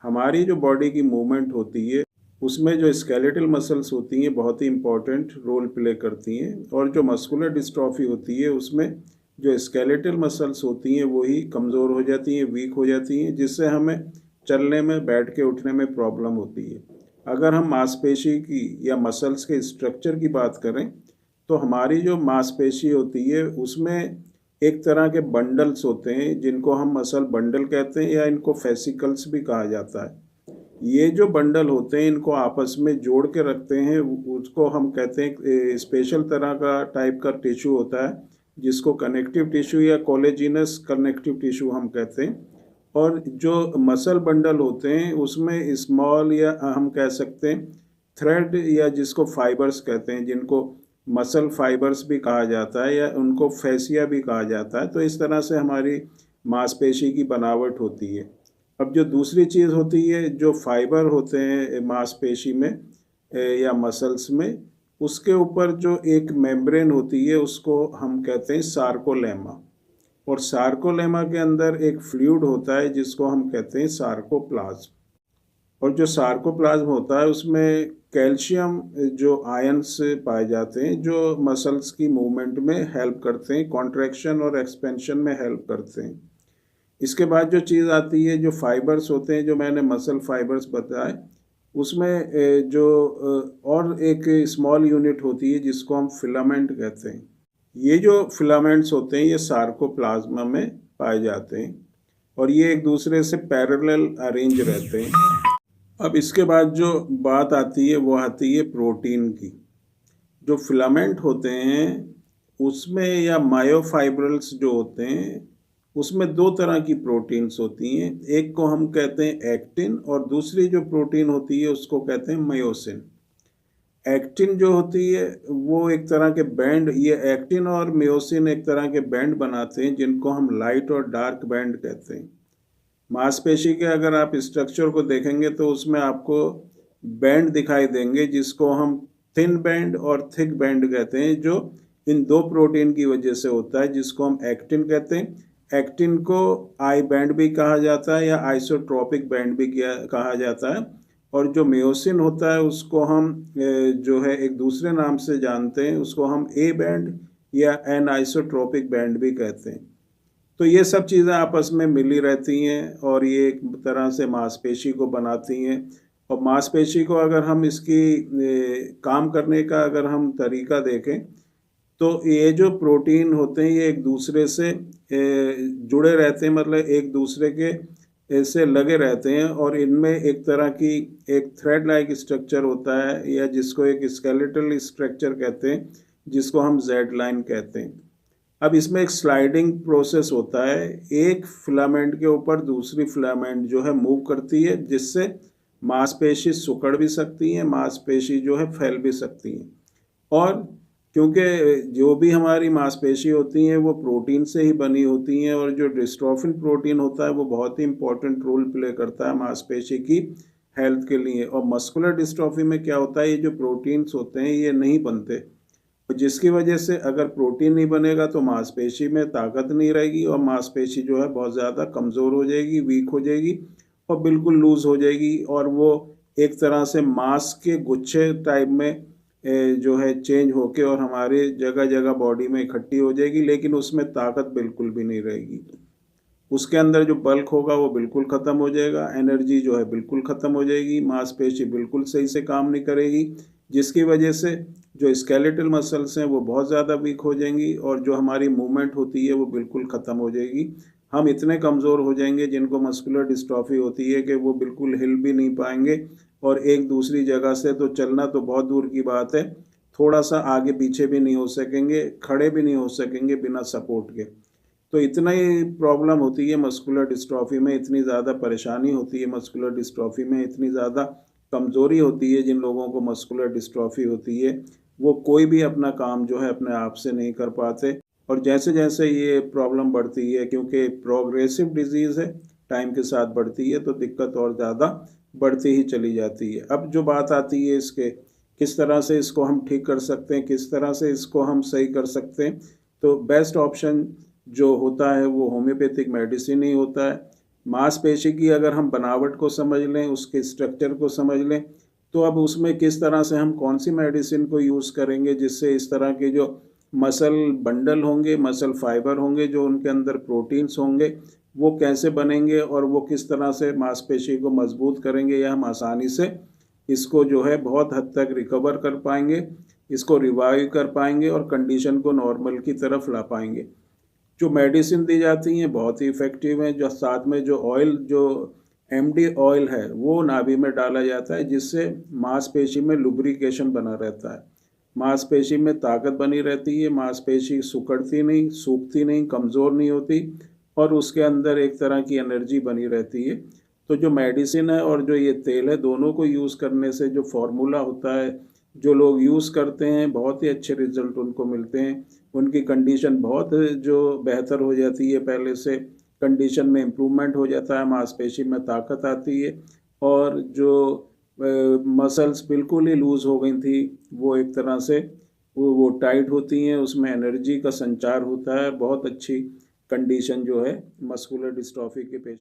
हमारी जो बॉडी की मूवमेंट होती है उसमें जो स्केलेटल मसल्स होती हैं बहुत ही इम्पॉर्टेंट रोल प्ले करती हैं, और जो मस्कुलर डिस्ट्रॉफी होती है उसमें जो स्केलेटल मसल्स होती हैं वो ही कमज़ोर हो जाती हैं, वीक हो जाती हैं, जिससे हमें चलने में, बैठ के उठने में प्रॉब्लम होती है। अगर हम मांसपेशी की या मसल्स के स्ट्रक्चर की बात करें तो हमारी जो मांसपेशी होती है उसमें एक तरह के बंडल्स होते हैं जिनको हम मसल बंडल कहते हैं, या इनको फेसिकल्स भी कहा जाता है। ये जो बंडल होते हैं इनको आपस में जोड़ के रखते हैं, उसको हम कहते हैं स्पेशल तरह का टाइप का टिश्यू होता है जिसको कनेक्टिव टिश्यू या कोलेजिनस कनेक्टिव टिश्यू हम कहते हैं। और जो मसल बंडल होते हैं उसमें स्मॉल, या हम कह सकते हैं थ्रेड, या जिसको फाइबर्स कहते हैं, जिनको मसल फाइबर्स भी कहा जाता है या उनको फैसिया भी कहा जाता है। तो इस तरह से हमारी मांसपेशी की बनावट होती है। अब जो दूसरी चीज़ होती है, जो फाइबर होते हैं मांसपेशी में या मसल्स में, उसके ऊपर जो एक मेम्ब्रेन होती है उसको हम कहते हैं सार्कोलेमा। और सार्कोलेमा के अंदर एक फ्लूइड होता है जिसको हम कहते हैं सार्कोप्लाज्म। और जो सार्कोप्लाज्म होता है उसमें कैल्शियम जो आयंस पाए जाते हैं जो मसल्स की मूवमेंट में हेल्प करते हैं, कॉन्ट्रैक्शन और एक्सपेंशन में हेल्प करते हैं। इसके बाद जो चीज़ आती है, जो फाइबर्स होते हैं, जो मैंने मसल फाइबर्स बताए, उसमें और एक स्मॉल यूनिट होती है जिसको हम फिलामेंट कहते हैं। ये जो फिलामेंट्स होते हैं ये सार्कोप्लाज्मा में पाए जाते हैं और ये एक दूसरे से पैरेलल अरेंज रहते हैं। अब इसके बाद जो बात आती है वो आती है प्रोटीन की। जो फिलामेंट होते हैं उसमें, या मायोफाइब्रल्स जो होते हैं, उसमें दो तरह की प्रोटीन्स होती हैं। एक को हम कहते हैं एक्टिन और दूसरी जो प्रोटीन होती है उसको कहते हैं मायोसिन। एक्टिन जो होती है वो एक तरह के बैंड, ये एक्टिन और मायोसिन एक तरह के बैंड बनाते हैं जिनको हम लाइट और डार्क बैंड कहते हैं। मांसपेशी के अगर आप स्ट्रक्चर को देखेंगे तो उसमें आपको बैंड दिखाई देंगे जिसको हम थिन बैंड और थिक बैंड कहते हैं, जो इन दो प्रोटीन की वजह से होता है, जिसको हम एक्टिन कहते हैं। एक्टिन को आई बैंड भी कहा जाता है या आइसोट्रोपिक बैंड भी कहा जाता है। और जो मायोसिन होता है उसको हम जो है एक दूसरे नाम से जानते हैं, उसको हम ए बैंड या एन आइसोट्रोपिक बैंड भी कहते हैं। तो ये सब चीज़ें आपस में मिली रहती हैं और ये एक तरह से मांसपेशी को बनाती हैं। और मांसपेशी को अगर हम इसकी काम करने का अगर हम तरीका देखें तो ये जो प्रोटीन होते हैं ये एक दूसरे से जुड़े रहते हैं, मतलब एक दूसरे के से लगे रहते हैं, और इनमें एक तरह की एक थ्रेड लाइक स्ट्रक्चर होता है, या जिसको एक स्केलेटल स्ट्रक्चर कहते हैं, जिसको हम जेड लाइन कहते हैं। अब इसमें एक स्लाइडिंग प्रोसेस होता है, एक फिलामेंट के ऊपर दूसरी फिलामेंट जो है मूव करती है, जिससे मांसपेशी सिकुड़ भी सकती हैं, मांसपेशी जो है फैल भी सकती हैं। और क्योंकि जो भी हमारी मांसपेशी होती हैं वो प्रोटीन से ही बनी होती हैं, और जो डिस्ट्रोफिन प्रोटीन होता है वो बहुत ही इंपॉर्टेंट रोल प्ले करता है मांसपेशी की हेल्थ के लिए। और मस्कुलर डिस्ट्रॉफी में क्या होता है, ये जो प्रोटीन्स होते हैं ये नहीं बनते, जिसकी वजह से अगर प्रोटीन नहीं बनेगा तो मांसपेशी में ताकत नहीं रहेगी और मांसपेशी जो है बहुत ज़्यादा कमज़ोर हो जाएगी, वीक हो जाएगी और बिल्कुल लूज़ हो जाएगी, और वो एक तरह से मांस के गुच्छे टाइप में जो है चेंज होके और हमारे जगह जगह बॉडी में इकट्ठी हो जाएगी, लेकिन उसमें ताकत बिल्कुल भी नहीं रहेगी। उसके अंदर जो बल्क होगा वो बिल्कुल ख़त्म हो जाएगा, एनर्जी जो है बिल्कुल ख़त्म हो जाएगी, मांसपेशी बिल्कुल सही से काम नहीं करेगी, जिसकी वजह से जो स्केलेटल मसल्स हैं वो बहुत ज़्यादा वीक हो जाएंगी और जो हमारी मूवमेंट होती है वो बिल्कुल ख़त्म हो जाएगी। हम इतने कमज़ोर हो जाएंगे जिनको मस्कुलर डिस्ट्रॉफी होती है कि वो बिल्कुल हिल भी नहीं पाएंगे, और एक दूसरी जगह से तो चलना तो बहुत दूर की बात है, थोड़ा सा आगे पीछे भी नहीं हो सकेंगे, खड़े भी नहीं हो सकेंगे बिना सपोर्ट के। तो इतना ही प्रॉब्लम होती है मस्कुलर डिस्ट्रॉफी में, इतनी ज़्यादा परेशानी होती है मस्कुलर डिस्ट्रॉफी में, इतनी ज़्यादा कमज़ोरी होती है जिन लोगों को मस्कुलर डिस्ट्रॉफी होती है, वो कोई भी अपना काम जो है अपने आप से नहीं कर पाते। और जैसे जैसे ये प्रॉब्लम बढ़ती है, क्योंकि प्रोग्रेसिव डिजीज़ है, टाइम के साथ बढ़ती है, तो दिक्कत और ज़्यादा बढ़ती ही चली जाती है। अब जो बात आती है इसके किस तरह से इसको हम ठीक कर सकते हैं, किस तरह से इसको हम सही कर सकते हैं, तो बेस्ट ऑप्शन जो होता है वो होम्योपैथिक मेडिसिन ही होता है। मांसपेशी की अगर हम बनावट को समझ लें, उसके स्ट्रक्चर को समझ लें, तो अब उसमें किस तरह से हम कौन सी मेडिसिन को यूज़ करेंगे जिससे इस तरह के जो मसल बंडल होंगे, मसल फाइबर होंगे, जो उनके अंदर प्रोटीन्स होंगे, वो कैसे बनेंगे और वो किस तरह से मांसपेशी को मजबूत करेंगे, या हम आसानी से इसको जो है बहुत हद तक रिकवर कर पाएंगे, इसको रिवाइव कर पाएंगे और कंडीशन को नॉर्मल की तरफ ला पाएंगे। जो मेडिसिन दी जाती हैं बहुत ही इफ़ेक्टिव हैं। जो साथ में जो ऑयल, जो एमडी ऑयल है, वो नाभि में डाला जाता है, जिससे मांसपेशी में लुब्रिकेशन बना रहता है, मांसपेशी में ताकत बनी रहती है, मांसपेशी सिकुड़ती नहीं, सूखती नहीं, कमज़ोर नहीं होती, और उसके अंदर एक तरह की एनर्जी बनी रहती है। तो जो मेडिसिन है और जो ये तेल है, दोनों को यूज़ करने से जो फार्मूला होता है, जो लोग यूज़ करते हैं बहुत ही अच्छे रिजल्ट उनको मिलते हैं। उनकी कंडीशन बहुत जो बेहतर हो जाती है, पहले से कंडीशन में इम्प्रूवमेंट हो जाता है, मांसपेशी में ताकत आती है, और जो मसल्स बिल्कुल ही लूज़ हो गई थी, वो एक तरह से वो टाइट होती हैं, उसमें एनर्जी का संचार होता है। बहुत अच्छी कंडीशन जो है मस्कुलर डिस्ट्रॉफी के पेश